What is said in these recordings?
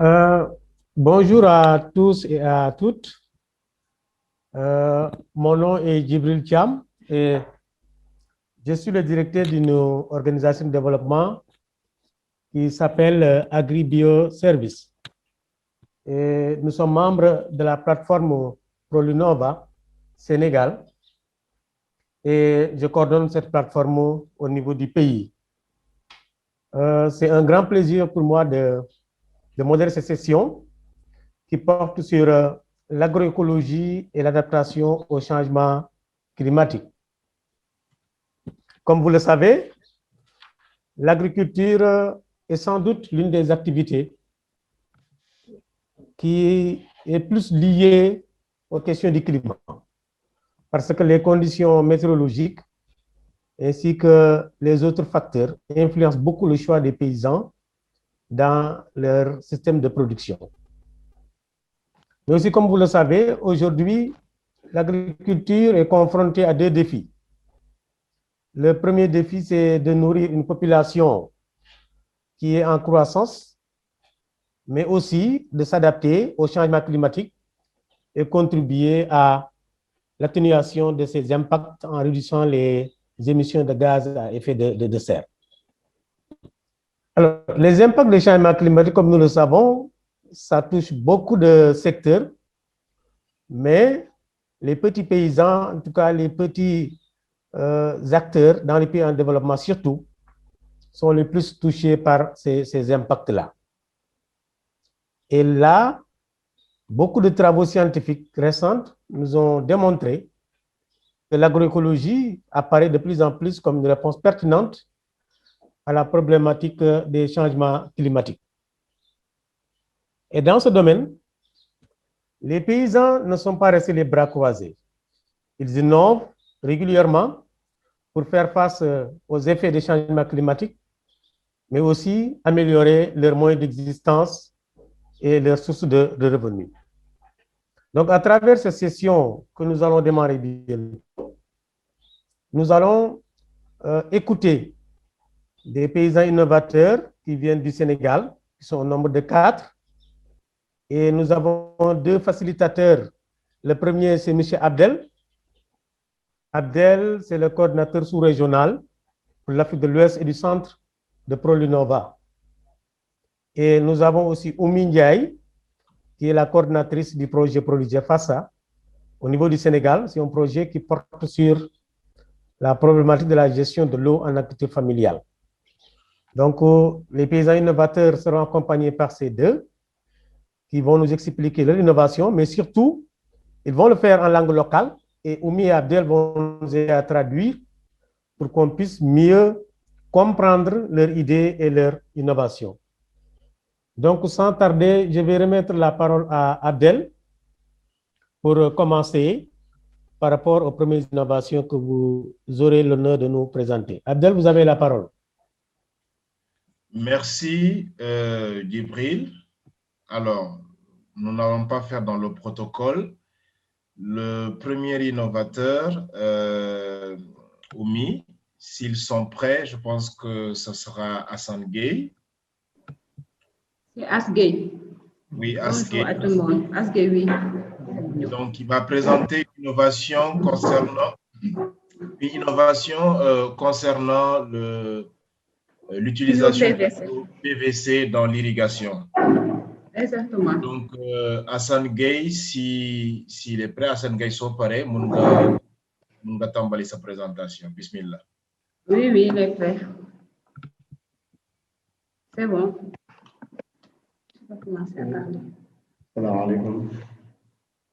Euh, Bonjour à tous et à toutes. Mon nom est Djibril Thiam et je suis le directeur d'une organisation de développement qui s'appelle AgriBio Service. Et nous sommes membres de la plateforme ProLunova Sénégal et je coordonne cette plateforme au niveau du pays. C'est un grand plaisir pour moi de modérer cette session qui porte sur l'agroécologie et l'adaptation au changement climatique. Comme vous le savez, l'agriculture est sans doute l'une des activités qui est plus liée aux questions du climat, parce que les conditions météorologiques ainsi que les autres facteurs influencent beaucoup le choix des paysans dans leur système de production. Mais aussi, comme vous le savez, aujourd'hui, l'agriculture est confrontée à deux défis. Le premier défi, c'est de nourrir une population qui est en croissance, mais aussi de s'adapter au changement climatique et contribuer à l'atténuation de ses impacts en réduisant les émissions de gaz à effet de serre. Alors, les impacts du changement climatique, comme nous le savons, ça touche beaucoup de secteurs, mais les petits paysans, en tout cas les petits acteurs dans les pays en développement surtout, sont les plus touchés par ces impacts-là. Et là, beaucoup de travaux scientifiques récents nous ont démontré que l'agroécologie apparaît de plus en plus comme une réponse pertinente à la problématique des changements climatiques. Et dans ce domaine, les paysans ne sont pas restés les bras croisés. Ils innovent régulièrement pour faire face aux effets des changements climatiques, mais aussi améliorer leurs moyens d'existence et leurs sources de revenus. Donc, à travers cette session que nous allons démarrer bientôt, nous allons écouter des paysans innovateurs qui viennent du Sénégal, qui sont au nombre de 4. Et nous avons 2 facilitateurs. Le premier, c'est M. Abdel. Abdel, c'est le coordinateur sous-régional pour l'Afrique de l'Ouest et du centre de ProLunova. Et nous avons aussi Oumi Ndiaye, qui est la coordinatrice du projet Proliger FASA au niveau du Sénégal. C'est un projet qui porte sur la problématique de la gestion de l'eau en agriculture familiale. Donc, les paysans innovateurs seront accompagnés par ces 2 qui vont nous expliquer leur innovation, mais surtout, ils vont le faire en langue locale et Oumi et Abdel vont nous aider à traduire pour qu'on puisse mieux comprendre leurs idées et leurs innovations. Donc, sans tarder, je vais remettre la parole à Abdel pour commencer par rapport aux premières innovations que vous aurez l'honneur de nous présenter. Abdel, vous avez la parole. Merci, Djibril. Alors, nous n'allons pas faire dans le protocole. Le premier innovateur, Oumi, s'ils sont prêts, je pense que ce sera Hassan Gueye. C'est Asgay. Oui, Bonjour à tout le monde. Asgay, oui. Donc, il va présenter une innovation concernant l'utilisation du PVC dans l'irrigation. Exactement. Donc, Hassan Gueye, s'il est prêt, Hassan Gueye, sont prêts, nous allons tambaler sa présentation. Bismillah. Oui, oui, il est prêt. C'est bon. Je vais commencer à parler. Salam alaikum.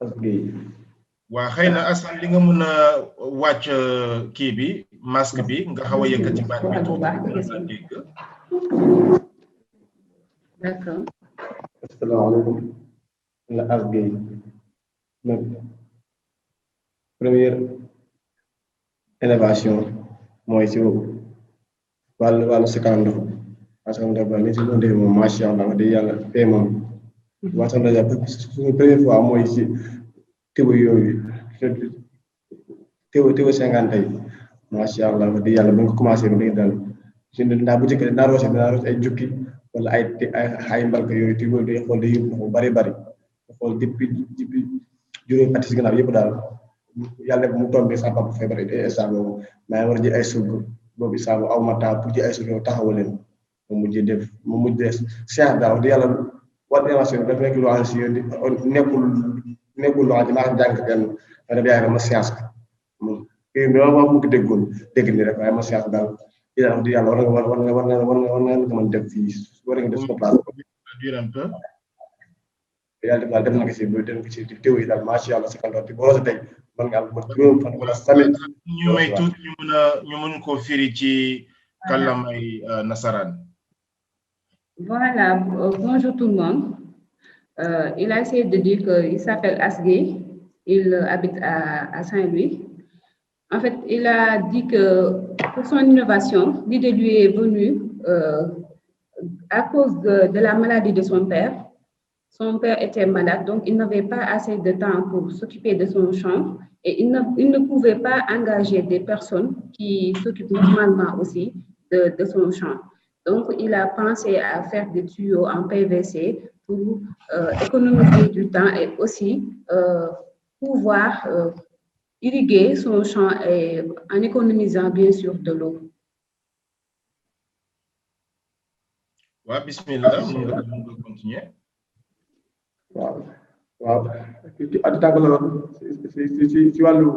Asgay. Waa xëy na Assane li nga mën a wàcc kii bi masque bi nga xaw a yëkkati baat bi tuuti. D'accord. Asalaamaaleykum. La Asgay. Donc, première innovation mooy si wàllu sekaan ndox parce que ndox ba ni si doon moom macha allah di yàlla fee moom wax na suñu première fois mooy si tibu yooyu tibu 50 yi macha allah di yàlla bu nga commencé ba léegi daal ndax bu njëkk dinaa roose ay jukki wala ay mbalka yooyu te loolu day xool day yóbbu ndox bu bari bari xool depuis juróomi at si gannaaw yëpp daal yàlla def mu tombé sa papa feebar instant boobu maa war a jël ay surga boobu instant boobu aw ma temps pour jël ay surga taxawal leen mu mujj def science daal wax dëgg yàlla wàllu innovation dafa nekk loo xam ne si nekkul loo xam ne maa ngi jàng benn ma def yaay ma science kii bi ma bëgg dégg ni rek waaye ma science daal di daal wax dëgg yàlla war nga mën def fii war nga def sama place yàlla daal def na ko si teew yi daal macha allah si kanam te boo tey mën nga am juróom fan wala semaine ñu may tuuti ñu mën ko firi ci kàllaamay nasaraan. Voilà, bonjour tout le monde. Il a essayé de dire qu'il s'appelle Asgay, il habite à Saint-Louis. En fait, il a dit que pour son innovation, l'idée lui est venue à cause de la maladie de son père. Son père était malade, donc il n'avait pas assez de temps pour s'occuper de son champ et il ne pouvait pas engager des personnes qui s'occupent normalement aussi de son champ. Donc, il a pensé à faire des tuyaux en PVC pour économiser du temps et aussi pouvoir irriguer son champ en économisant bien sûr de l'eau. Ouais, bismillah, on va continuer. waaw ci tàgg la ci wàllu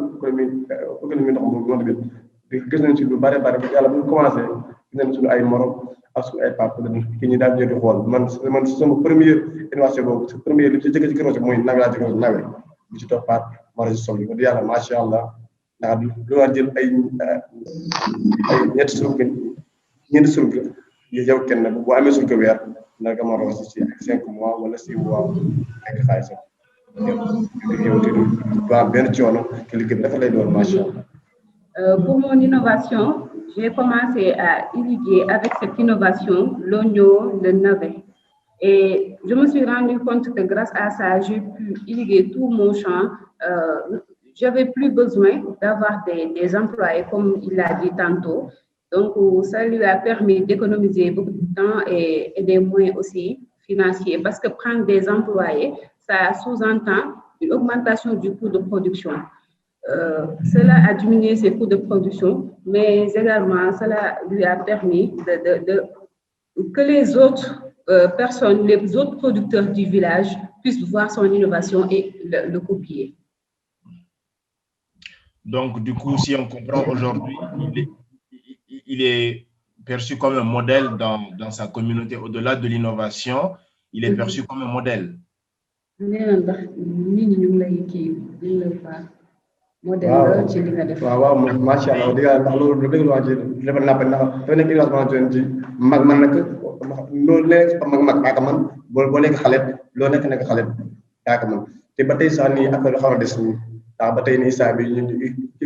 économie ndox moom monde bi gis nañ ci lu bare bare ba yàlla bu ñu commencé gis nañ suñu ay morom ak suñu ay papa ki ñi daal ñëw di xool man sama première innovation boobu sa première li ci jëkk ci këroo mooy nawe laa jëkk nawe bi ci toppaat mara si sol yi wax yàlla macha allah ndax lu war jël ay ñeenti surga yow kenn bu amee surga weer na nga ma roos ci 5 mois wala 6 mois nekk xaalis yow te du am benn coono te liggéey bi dafa lay doon macha allah. Pour mon innovation, j'ai commencé à irriguer avec cette innovation l'oignon, le navet. Et je me suis rendu compte que grâce à ça, j'ai pu irriguer tout mon champ. J'avais plus besoin d'avoir des employés, comme il l'a dit tantôt. Donc, ça lui a permis d'économiser beaucoup de temps et des moyens aussi financiers. Parce que prendre des employés, ça sous-entend une augmentation du coût de production. Cela a diminué ses coûts de production, mais également, cela lui a permis que les autres personnes, les autres producteurs du village puissent voir son innovation et le copier. Donc, du coup, si on comprend aujourd'hui, il est perçu comme un modèle dans sa communauté. Au-delà de l'innovation, il est perçu comme un modèle. waaw macha allah di nga ndax loolu lu dëgg wax ci dafa napp ndax dafa nekk innovation ci mag man nag loolu nekk mag yaa ko man boo nekk xale loo nekk xale yaa ko man te ba tey sax nii affaire xaw a des nii ndax ba tey nii saa bi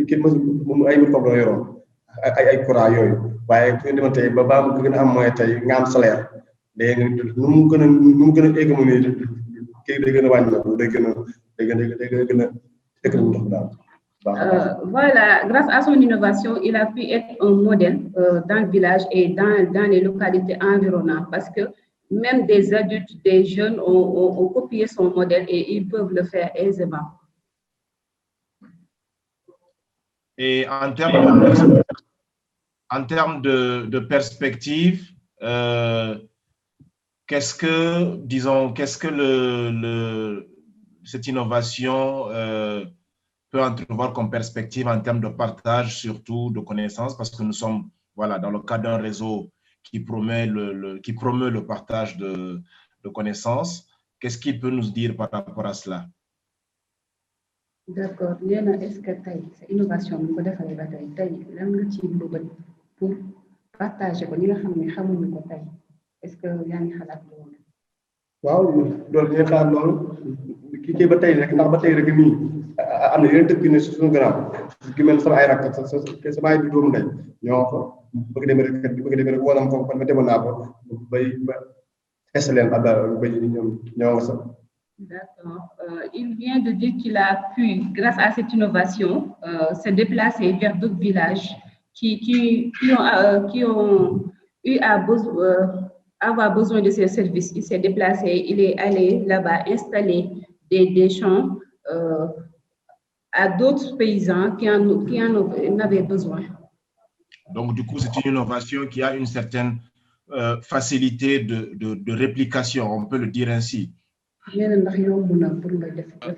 kii moom ay mbir foofu la yoroon ay courant yooyu waaye fu ñu demoon tey ba mu gën a am mooy tey nga am salaire léegi nu mu gën a egg mu nii kii day gën a wàññi day gën a ndox daal. Voilà, grâce à son innovation, il a pu être un modèle dans le village et dans les localités environnantes parce que même des adultes, des jeunes ont copié son modèle et ils peuvent le faire aisément. Et en termes de perspective, qu'est-ce que cette innovation peut entrevoir comme perspective en termes de partage, surtout de connaissances, parce que nous sommes dans le cadre d'un réseau qui promeut le partage de connaissances. Qu'est-ce qu'il peut nous dire par rapport à cela? D'accord. Léna, est-ce que cette innovation, nous pouvons faire pour partager est-ce que vous avez un waaw loolu ñu xaar loolu kii ba tey rek ndax ba tey rek nii am na yeneen dëkk yu ne suñu gannaaw gi mel sama ay rakk sama ay doomu ndey ñoo ko bëgg demee rek wala ko ba demoon naa ko ba essayer leen ba ñoom ñoo nga sax. D'accord. Il vient de dire qu'il a pu, grâce à cette innovation, se déplacer vers d'autres villages qui ont eu avoir besoin de ces services, il s'est déplacé, il est allé là-bas installer des champs à d'autres paysans qui en avaient besoin. Donc, du coup, c'est une innovation qui a une certaine facilité de réplication, on peut le dire ainsi.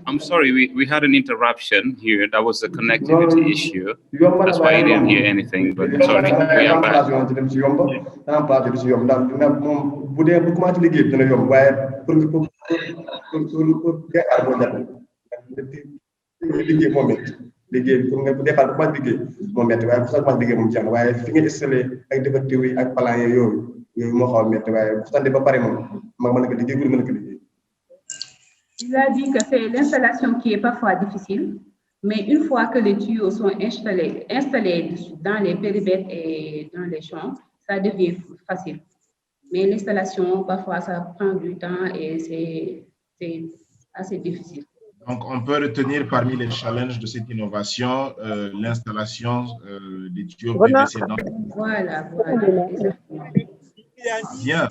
I'm sorry, we had an interruption here. That was a connectivity issue. That's why I didn't hear anything, but sorry, we are back. liggéey pour nga defal ko ba liggéey moo metti waaye bu sax ma liggéey moom jeex na waaye fi nga installé ak defar tiw yi ak plan yooyu moo xaw a metti waaye bu sante ba pare moom ma mën a ko liggéey mën a ko liggéey. Il a dit que c'est l'installation qui est parfois difficile, mais une fois que les tuyaux sont installés dans les périmètres et dans les champs, ça devient facile. Mais l'installation, parfois, ça prend du temps et c'est assez difficile. Donc, on peut retenir parmi les challenges de cette innovation l'installation des tuyaux PVC. Voilà. Bien.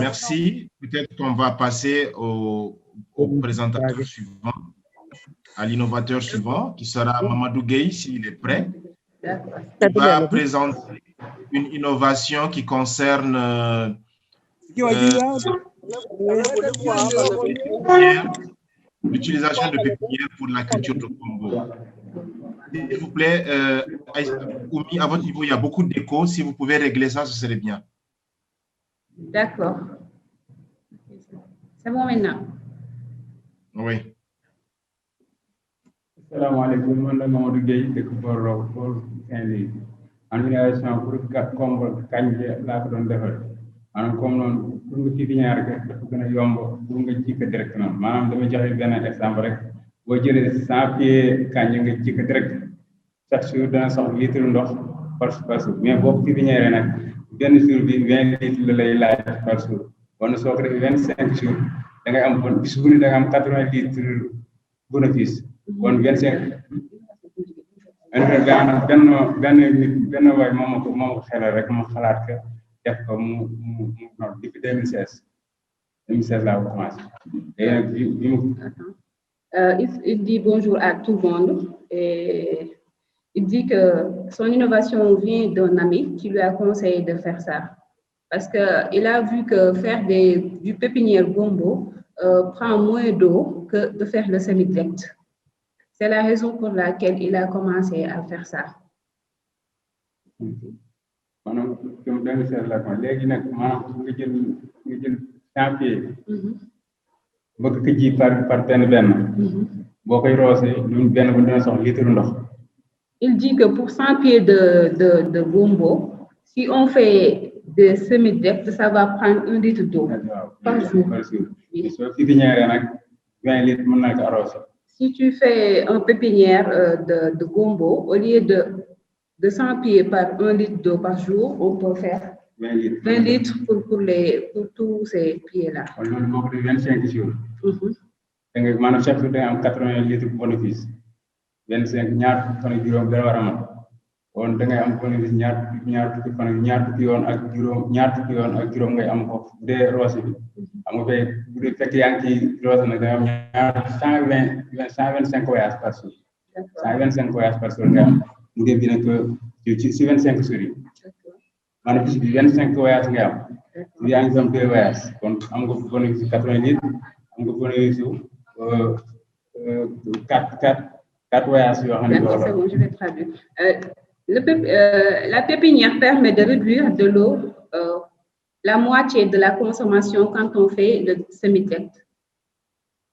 Merci. Peut-être qu'on va passer au présentateur suivant, à l'innovateur suivant, qui sera Mamadou Gueye, s'il est prêt. Il va présenter une innovation qui concerne l'utilisation de pépinières pour la culture de Congo. S'il vous plaît, Oumi, à votre niveau, il y a beaucoup d'écho. Si vous pouvez régler ça, ce serait bien. D'accord. C'est bon maintenant? Oui. Assalamu alaikum, man la Mamadou Gueye dëkk Bordeaux pour Saint-Louis. En innovation pour Congo kanje laa ko doon defal. Maanaam comme noonu pour nga pépinière rek dafa gën a yomb pour nga ji ko directement maanaam dama joxe benn exemple rek boo jëlee 100 pieds kanje nga ji ko direct chaque jour dana soxla litre ndox par jour mais boo pépinière nag benn jour bi 20 litres la lay laaj par jour bon soo ko defee 25 jours da ngay am bon bis bu ne da nga am 80 litres bénéfice bon 25 benn waay moom ko xelal rek ma xalaat ko def ko mu depuis 2016 là on commence. Il dit bonjour à tout le monde et il dit que son innovation vient d'un ami qui lui a conseillé de faire ça parce qu'il a vu que faire du pépinière gombo prend moins d'eau que de faire le semi-direct. C'est la raison pour laquelle il a commencé à faire ça. Maanaam comme da nga seet la ko léegi nag maanaam nga jël 100 pieds bëgg ko ji par benn boo koy roosee lu benn bu dina soxla litre ndox. Il dit que pour 100 pieds de gombo, si on fait des semi-direct, ça va prendre 1 litre d'eau par jour. Soo pépinière nag 20 litres mën na ko arroser. Si tu fais un pépinière de gombo, au lieu de 100 pieds par 1 litre d'eau par jour, on peut faire 20 litres pour tous ces pieds-là. On a 25 jours. Maanaam chaque jour da nga am 80 litres bénéfice. 25 ñaar fan juróom dana war a mat. Kon da ngay am bénéfice ñaar fukki yoon ak juróom ngay am foofu bu dee roose bi. Xam nga fay bu dee fekk yaa ngi ci roose nag da nga am ñaar 125 voyages par jour. 125 voyages par jour nga am. Mu ngi bi nag ci 25 jours yi. Maanaam bis bi 25 voyages nga am. Yaa ngi am 2 voyages kon am nga bénéfice 80 litres am nga bénéfice 4 voyages yoo xam ne. D'accord, c'est bon, je vais traduire. La pépinière permet de réduire de l'eau la moitié de la consommation quand on fait le semi-direct.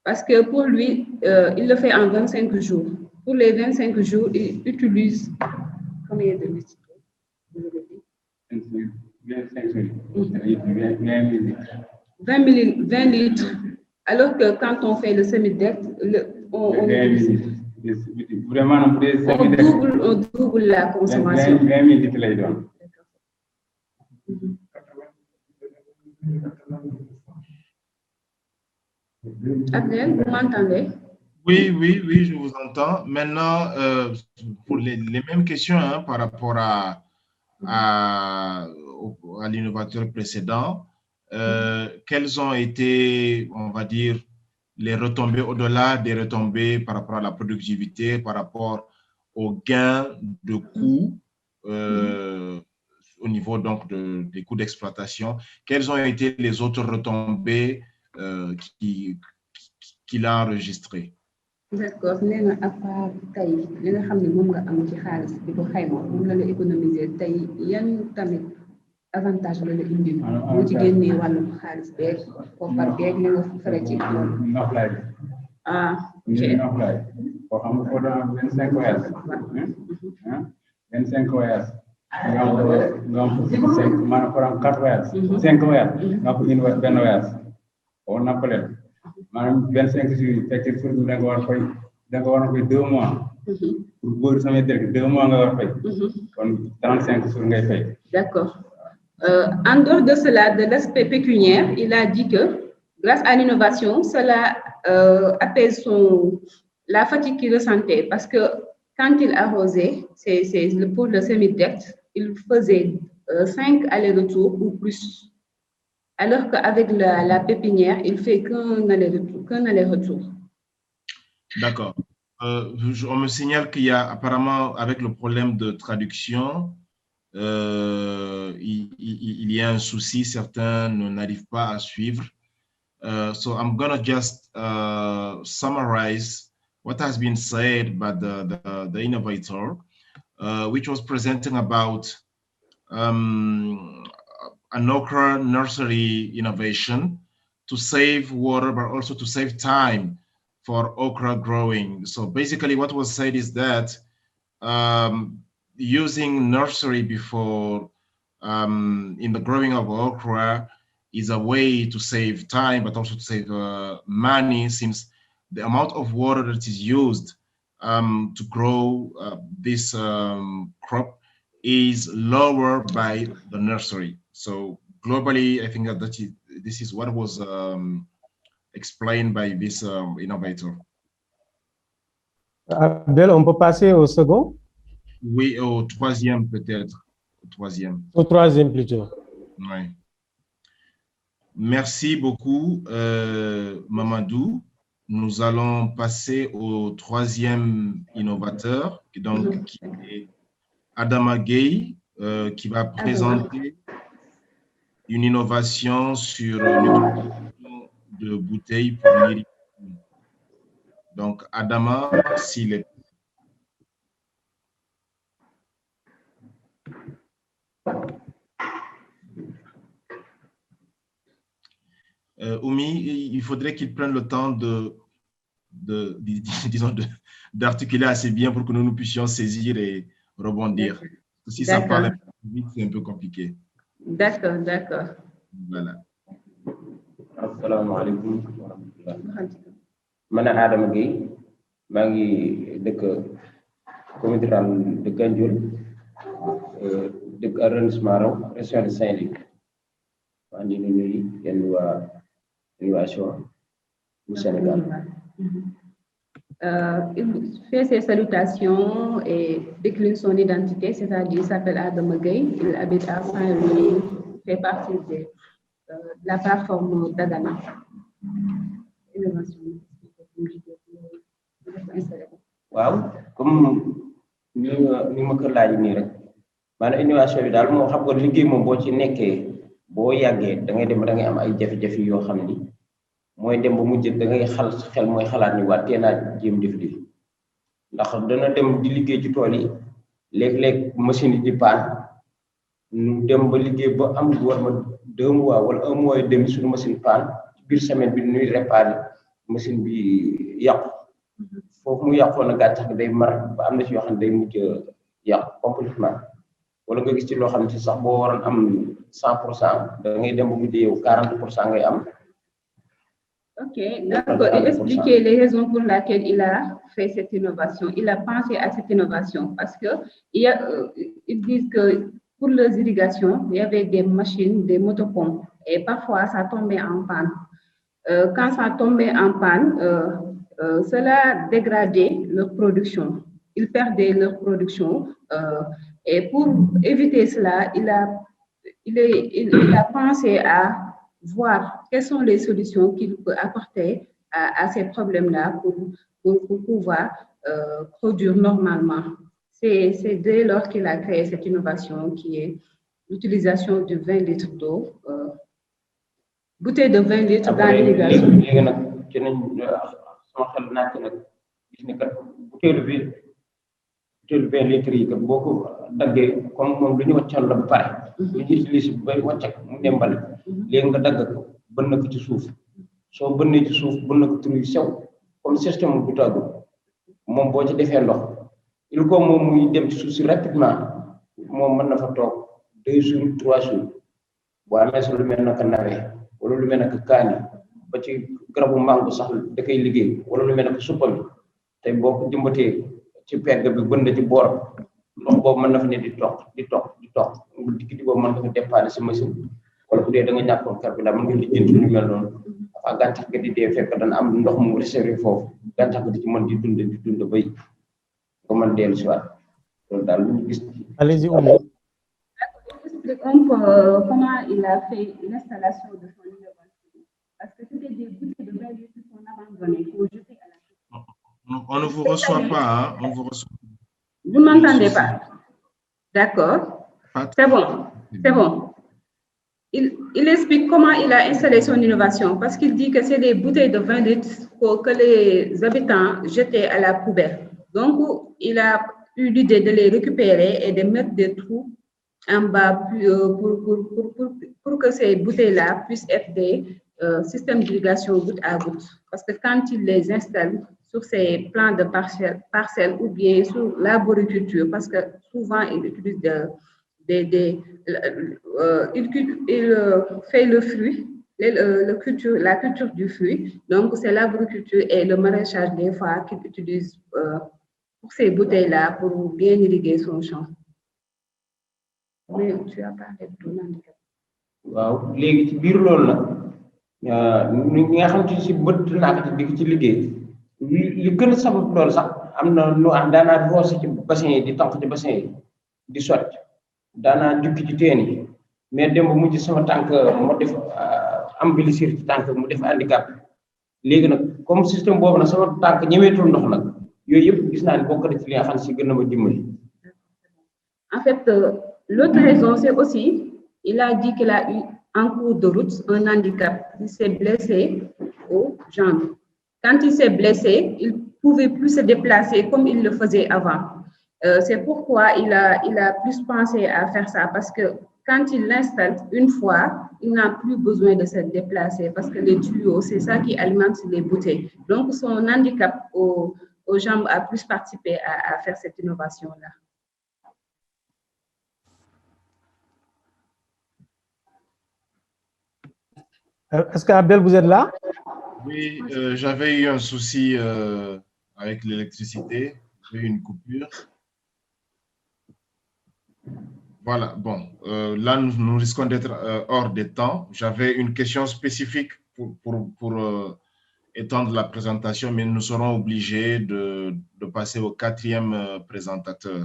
Parce que pour lui, il le fait en 25 jours. Pour les 25 jours, il utilise combien de litres? 25 jours. 20 litres. Alors que quand on fait le semi-direct, on double la consommation. 20 litres lay doon. Abdel, vous m'entendez? Oui, je vous entends. Maintenant, pour les mêmes questions par rapport à à l'innovateur précédent. Quelles ont été, on va dire, les retombées au-delà des retombées par rapport à la productivité, par rapport aux gains de coûts au niveau donc des coûts d'exploitation? Quelles ont été les autres retombées qu'il a enregistrées? D'accord, nee na à part tey li nga xam ne moom nga am ci xaalis di ko xayma moom la économiser tey yan tamit avantage la indi mu ci génnee wàllum xaalis beeg koppar beeg li nga fere ci loolu. noflaay bi. ok noflaay boo xam nga foo doon 25 voyages. 25 voyages. nga am 5 maanaam foo doon 4 voyages. 5 voyages. nga am une benn voyage. boo nappalee. maanaam 25 jours yi fekkee pour da nga war a fay 2 mois. pour booru samay dëkk 2 mois nga war a fay. kon 35 jours ngay fay. D'accord. En dehors de cela, de l'aspect pécuniaire, il a dit que grâce à l'innovation, cela apaise la fatigue qu'il ressentait parce que quand il arrosait, pour le semi-direct, il faisait 5 allers-retours ou plus. Alors qu'avec la pépinière, il fait qu'un aller-retour. D'accord. On me signale qu'il y a apparemment, avec le problème de traduction, il y a un souci, certains n'arrivent pas à suivre. So I'm gonna just summarize what has been said by the innovator, which was presenting about an okra nursery innovation to save water, but also to save time for okra growing. So basically what was said is that using nursery before in the growing of okra is a way to save time, but also to save money, since the amount of water that is used to grow this crop is lower by the nursery. So globally, I think that this is what was explained by this innovator. Abdel, on peut passer au second? Oui, au troisième peut-être. Au troisième. Au troisième plutôt. Oui. Merci beaucoup, Mamadou. Nous allons passer au troisième innovateur, donc, qui est Adama Gueye, qui va présenter une innovation sur l'utilisation de bouteilles pour l'irrigation. Donc, Adama, s'il est... Oumi, il faudrait qu'il prenne le temps d'articuler assez bien pour que nous puissions saisir et rebondir. Si ça parle vite, c'est un peu compliqué. D'accord, d'accord. Voilà. Assalamu alaikum wa rahmatullah. Man Adama Gueye, maa ngi dëkk commune rurale de Gandiol, dëkk arrondissement Raw, région de Saint-Louis. maa ngi nuyu yéen waa innovation du Sénégal. Il fait ses salutations et décline son identité, c'est-à-dire il s'appelle Adama Gueye, il habite à Saint-Louis, fait partie de la plateforme d'Adama. Innovation. Waaw, comme ni ma ko laaj nii rek maanaam innovation bi daal moo xam nga liggéey moom boo ci nekkee boo yàggee da ngay am ay jafe-jafe yoo xam ni mooy dem ba mujj da ngay xel mooy xalaat ni waa tee naa jéem def lii ndax dana dem di liggéey ci tool yi léeg-léeg machine yi di paan ñu dem ba liggéey ba am lu war ma 2 mois wala 1 mois et demi suñu machine paan ci biir semaine bi ñuy réparer machine bi yàqu foofu mu yàqoon na gàncax gi day mar ba am na ci yoo xam ne day mujj yàqu complètement wala nga gis ci loo xam ne sax boo waroon am 100% da ngay dem ba mujj yow 40% ngay am. Ok, d'accord. Et expliquer les raisons pour lesquelles il a fait cette innovation. Il a pensé à cette innovation parce que ils disent que pour les irrigations, il y avait des machines, des motopompes et parfois ça tombait en panne. Quand ça tombait en panne, cela dégradait leur production. Ils perdaient leur production Et pour éviter cela, il a pensé à voir quelles sont les solutions qu'il peut apporter à ces problèmes-là pour pouvoir produire normalement. C'est dès lors qu'il a créé cette innovation qui est l'utilisation de 20 litres d'eau, bouteille de 20 litres dans l'irrigation. Bouteille 20 litres yi kat boo ko daggee comme moom lu ñu wàccoon la ba pare. lu ñu utilisé bay wàccak mu dembal. léegi nga dagg ko bën na ko ci suuf soo bënnee ci suuf bën na ko tur yu sew comme système bu tàggu moom boo ci defee ndox il faut moom muy dem ci suuf si rapidement moom mën na fa toog 2 jours 3 jours boo amee sa lu mel naka nawe wala lu mel naka kaani ba ci garabu mango sax da koy liggéey wala lu mel naka suppami te boo ko jëmbatee ci pegg bi bënd ci boor ndox boobu mën na fa ne di toq digg boobu mën nga ko dépanner si machine wala bu dee da nga ñàkkoon carburant mën nga lijjanti lu mel noonu dafa gàncax gi di dee fekk dana am ndox mu réservé foofu gàncax gi di ci mën di dund bay nga mën dellu si waat loolu daal lu ñu gis. Allez-y, Oumou. Explique un peu comment il a fait l'installation de son innovation. Parce que c'était des bouteilles de 20 litres qui sont abandonnées pour jeter à la source. On ne vous reçoit pas, hein? On vous reçoit. Vous ne m'entendez pas? D'accord. C'est bon. Il explique comment il a installé son innovation parce qu'il dit que c'est des bouteilles de 20 litres que les habitants jetaient à la poubelle. Donc, il a eu l'idée de les récupérer et de mettre des trous en bas pour que ces bouteilles-là puissent être des systèmes d'irrigation goutte à goutte. Parce que quand il les installe sur ces plans de parcelles ou bien sur l'arboriculture, parce que souvent il utilise il fait le fruit, la culture du fruit. Donc, c'est l'arboriculture et le maraîchage des fois qu'il utilise pour ces bouteilles-là pour bien irriguer son champ. Mais tu as parlé de ton handicap. Waaw léegi ci biir loolu nag ñi nga xam ci bët naa ko ci liggéey li gën a sabab loolu sax am na lu am daanaa roose ci bassin yi di tànk ci bassin yi di sotti daanaa jukki ci teen yi mais dem ba mujj sama tànk mu def am blessure ci tànk mu def handicap léegi nag comme système boobu nag sama tànk ñemeetul ndox nag yooyu yëpp gis naa ne bokk na ci li nga xam ne si gën na ma dimbali. En fait, l'autre raison, c'est aussi, il a dit qu'il a eu en cours de route un handicap. Il s'est blessé aux jambes. Quand il s'est blessé, il ne pouvait plus se déplacer comme il le faisait avant. C'est pourquoi il a plus pensé à faire ça, parce que quand il l'installe une fois, il n'a plus besoin de se déplacer, parce que les tuyaux, c'est ça qui alimente les bouteilles. Donc, son handicap aux jambes a plus participé à faire cette innovation-là. Est-ce qu'Abdel, vous êtes là? Oui, j'avais eu un souci avec l'électricité, j'ai eu une coupure. Voilà, bon, là nous risquons d'être hors des temps. J'avais une question spécifique pour étendre la présentation, mais nous serons obligés de passer au 4e présentateur.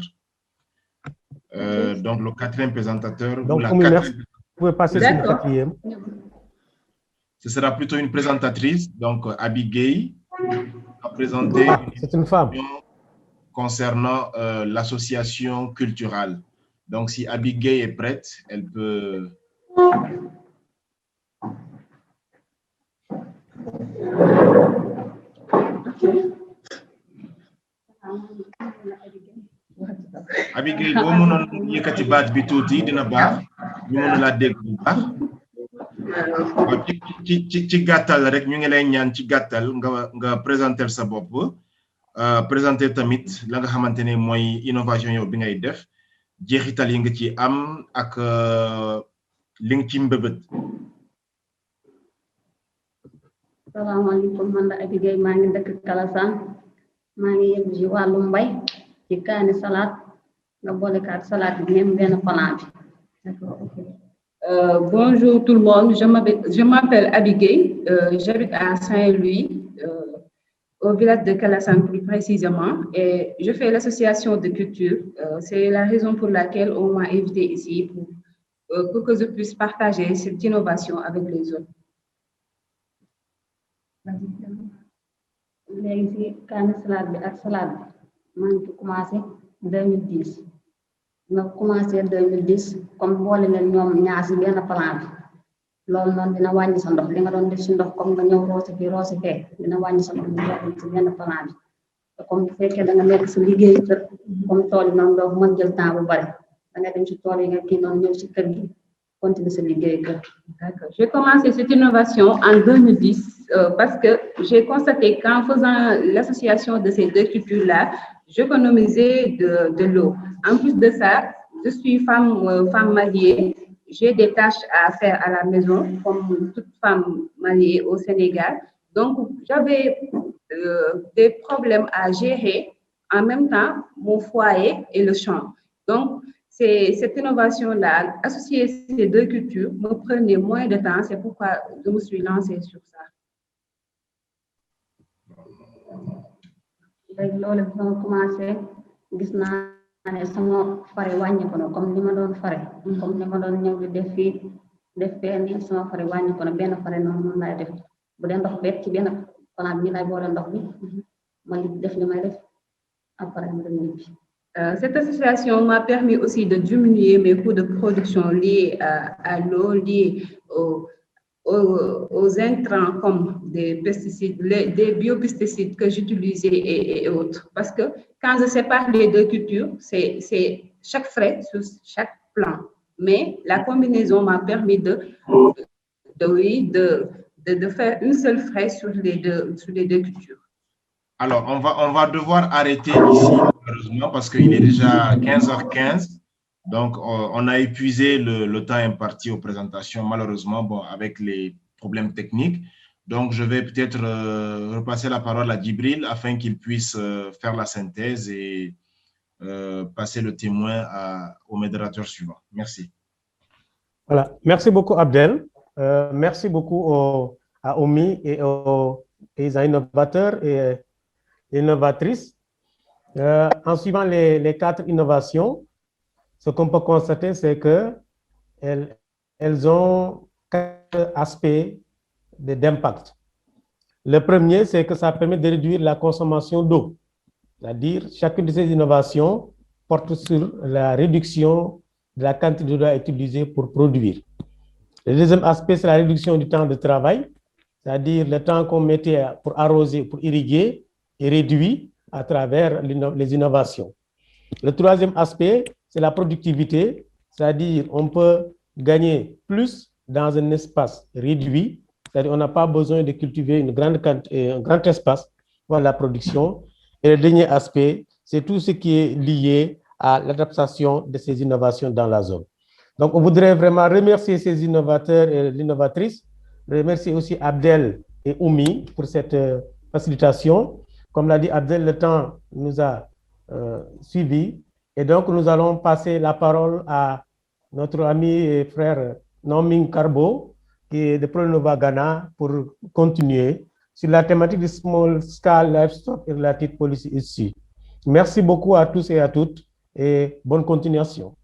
Donc le 4e présentateur. Donc, vous pouvez passer sur le 4e. Ce sera plutôt une présentatrice, donc Abigail, va présenter c'est une femme concernant l'association culturelle. Donc, si Abigail est prête, elle peut. Abigail, boo mënoon yëkkati baat bi tuuti dina baax ñu mën la dégg bu baax. ci gàttal rek ñu ngi lay ñaan ci gàttal nga présenter sa bopp présenter tamit la nga xamante ne mooy innovation yow bi ngay def jeexital yi nga ci am ak li nga ci mbëbët. Salaamaaleykum, man la Abigail, maa ngi dëkk Kalasaan, maa ngi yëngu ci wàllu mbay ci kaani salade nga boole kaat salade bi même benn plan bi. D'accord, ok. Bonjour tout le monde, je m'appelle Abigail, j'habite à Saint-Louis, au village de Calasan plus précisément, et je fais l'association de culture. C'est la raison pour laquelle on m'a invité ici pour que je puisse partager cette innovation avec les autres. léegi si kaani salade bi ak salade bi maa ngi commencé 2010 ma commencé 2010 comme boole leen ñoom ñaar si benn plan bi loolu noonu dina wàññi sa ndox li nga doon def si ndox comme nga ñëw roose fii roose fee dina wàññi sa ndox ñu jox si benn plan bi te comme bu fekkee da nga nekk si liggéey kër comme tool yi noonu doo mën jël temps bu bari da nga dem si tool yi nga kii noonu ñëw si kër gi continuer sa liggéey kër. D'accord. J'ai commencé cette innovation en 2010 parce que j'ai constaté qu'en faisant l'association de ces deux cultures-là, j'économisais de l'eau. En plus de ça, je suis femme mariée. J'ai des tâches à faire à la maison, comme toute femme mariée au Sénégal. Donc, j'avais des problèmes à gérer en même temps mon foyer et le champ. Donc, cette innovation-là, associer ces deux cultures, me prenait moins de temps. C'est pourquoi je me suis lancée sur ça. léegi loolu bi ma commencé gis naa ne sama fare wàññi ko na comme ni ma doon fare comme ni ma doon ñëw di def fii def fee nii sama fare wàññi ko na benn fare noonu laay def bu dee ndox beet ci benn plan bi ñu lay boole ndox bi ma def li may def après ma dem ñibbi. Cette association m'a permis aussi de diminuer mes coûts de production liés à l'eau, liés aux intrants comme des pesticides, des biopesticides que j'utilisais et autres. Parce que quand je sépare les deux cultures, c'est chaque frais sur chaque plan. Mais la combinaison m'a permis de faire une seule frais sur les deux cultures. Alors, on va devoir arrêter ici, malheureusement, parce qu'il est déjà 15h15. Donc, on a épuisé le temps imparti aux présentations, malheureusement, bon, avec les problèmes techniques. Donc, je vais peut-être repasser la parole à Djibril afin qu'il puisse faire la synthèse et passer le témoin au modérateur suivant. Merci. Voilà. Merci beaucoup, Abdel. Merci beaucoup à Omi et aux innovateurs et innovatrices. En suivant les 4 innovations, ce qu'on peut constater, c'est qu'elles ont 4 aspects d'impact. Le premier, c'est que ça permet de réduire la consommation d'eau. C'est-à-dire, chacune de ces innovations porte sur la réduction de la quantité d'eau utilisée pour produire. Le deuxième aspect, c'est la réduction du temps de travail, c'est-à-dire le temps qu'on mettait pour arroser, pour irriguer, est réduit à travers les innovations. Le troisième aspect, c'est la productivité, c'est-à-dire on peut gagner plus dans un espace réduit, c'est-à-dire on n'a pas besoin de cultiver un grand espace pour la production. Et le dernier aspect, c'est tout ce qui est lié à l'adaptation de ces innovations dans la zone. Donc, on voudrait vraiment remercier ces innovateurs et l'innovatrice, remercier aussi Abdel et Oumi pour cette facilitation. Comme l'a dit Abdel, le temps nous a suivis. Et donc, nous allons passer la parole à notre ami et frère Noming Karbo, qui est de Pronova Ghana, pour continuer sur la thématique du Small Scale Livestock et Related Policy ici. Merci beaucoup à tous et à toutes et bonne continuation.